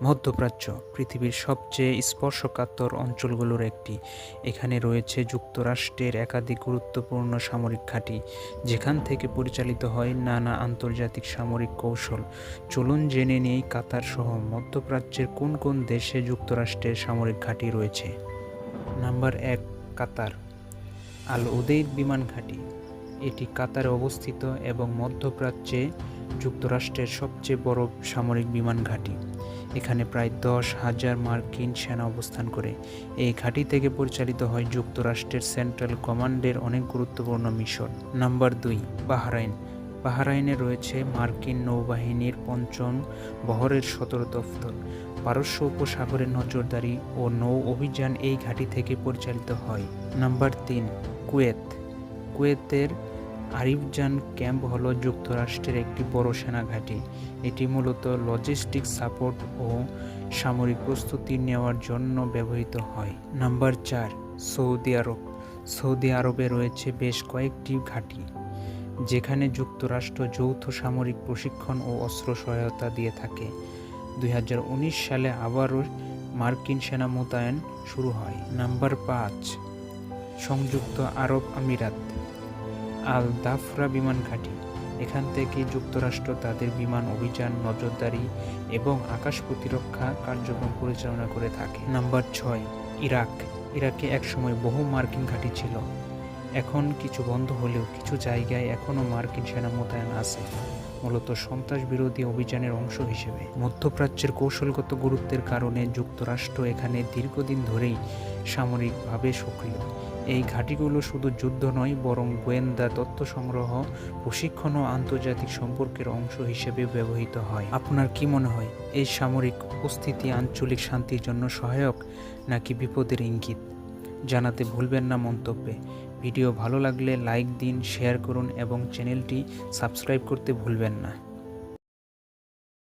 মধ্যপ্রাচ্য পৃথিবীর সবচেয়ে স্পর্শকাতর অঞ্চলগুলোর একটি। এখানে রয়েছে যুক্তরাষ্ট্রের একাধিক গুরুত্বপূর্ণ সামরিক ঘাঁটি, যেখান থেকে পরিচালিত হয় নানা আন্তর্জাতিক সামরিক কৌশল। চলুন জেনে নেই কাতার সহ মধ্যপ্রাচ্যের কোন কোন দেশে যুক্তরাষ্ট্রের সামরিক ঘাঁটি রয়েছে। নাম্বার 1, কাতার। আল উদেইদ বিমান ঘাঁটি। এটি কাতারে অবস্থিত এবং মধ্যপ্রাচ্যে যুক্তরাষ্ট্রের সবচেয়ে বড় সামরিক বিমান ঘাঁটি। এখানে প্রায় 10,000 মার্কিন সেনা অবস্থান করে। এই ঘাঁটি থেকে পরিচালিত হয় যুক্তরাষ্ট্রের সেন্ট্রাল কমান্ডের অনেক গুরুত্বপূর্ণ মিশন। Number 2, Bahrain. বাহরাইনে রয়েছে মার্কিন নৌবাহিনীর 5ম বহরের সদর দফতর। পারস্য উপসাগরের নজরদারি ও নৌ অভিযান এই ঘাঁটি থেকে পরিচালিত হয়। Number 3, Kuwait. কুয়েতের আরিফজান ক্যাম্প হল যুক্তরাষ্ট্রের একটি বড় সেনা ঘাঁটি। এটি মূলত লজিস্টিক সাপোর্ট ও সামরিক প্রস্তুতি নেওয়ার জন্য ব্যবহৃত হয়। নাম্বার 4, সৌদি আরব। সৌদি আরবে রয়েছে বেশ কয়েকটি ঘাঁটি, যেখানে যুক্তরাষ্ট্র যৌথ সামরিক প্রশিক্ষণ ও অস্ত্র সহায়তা দিয়ে থাকে। 2019 সালে আবারও মার্কিন সেনা মোতায়েন শুরু হয়। নাম্বার 5, সংযুক্ত আরব আমিরাত। আল দাফরা বিমান ঘাঁটি। এখান থেকে যুক্তরাষ্ট্র তাদের বিমান অভিযান, নজরদারি এবং আকাশ প্রতিরক্ষা কার্যক্রম পরিচালনা করে থাকে। Number 6, Iraq. ইরাকে একসময় বহু মার্কিন ঘাঁটি ছিল। এখন কিছু বন্ধ হলেও কিছু জায়গায় এখনও মার্কিন সেনা মোতায়েন আছে, মূলত সন্ত্রাস বিরোধী অভিযানের অংশ হিসেবে। মধ্যপ্রাচ্যের কৌশলগত গুরুত্বের কারণে যুক্তরাষ্ট্র এখানে দীর্ঘদিন ধরেই সামরিকভাবে সক্রিয়। এই ঘাঁটিগুলো শুধু যুদ্ধ নয়, বরং গোয়েন্দা তথ্য সংগ্রহ, প্রশিক্ষণ ও আন্তর্জাতিক সম্পর্কের অংশ হিসেবে ব্যবহৃত হয়। আপনার কি মনে হয়, এই সামরিক উপস্থিতি আঞ্চলিক শান্তির জন্য সহায়ক নাকি বিপদের ইঙ্গিত? জানাতে ভুলবেন না মন্তব্যে। ভিডিও ভালো লাগলে লাইক দিন, শেয়ার করুন এবং চ্যানেলটি সাবস্ক্রাইব করতে ভুলবেন না।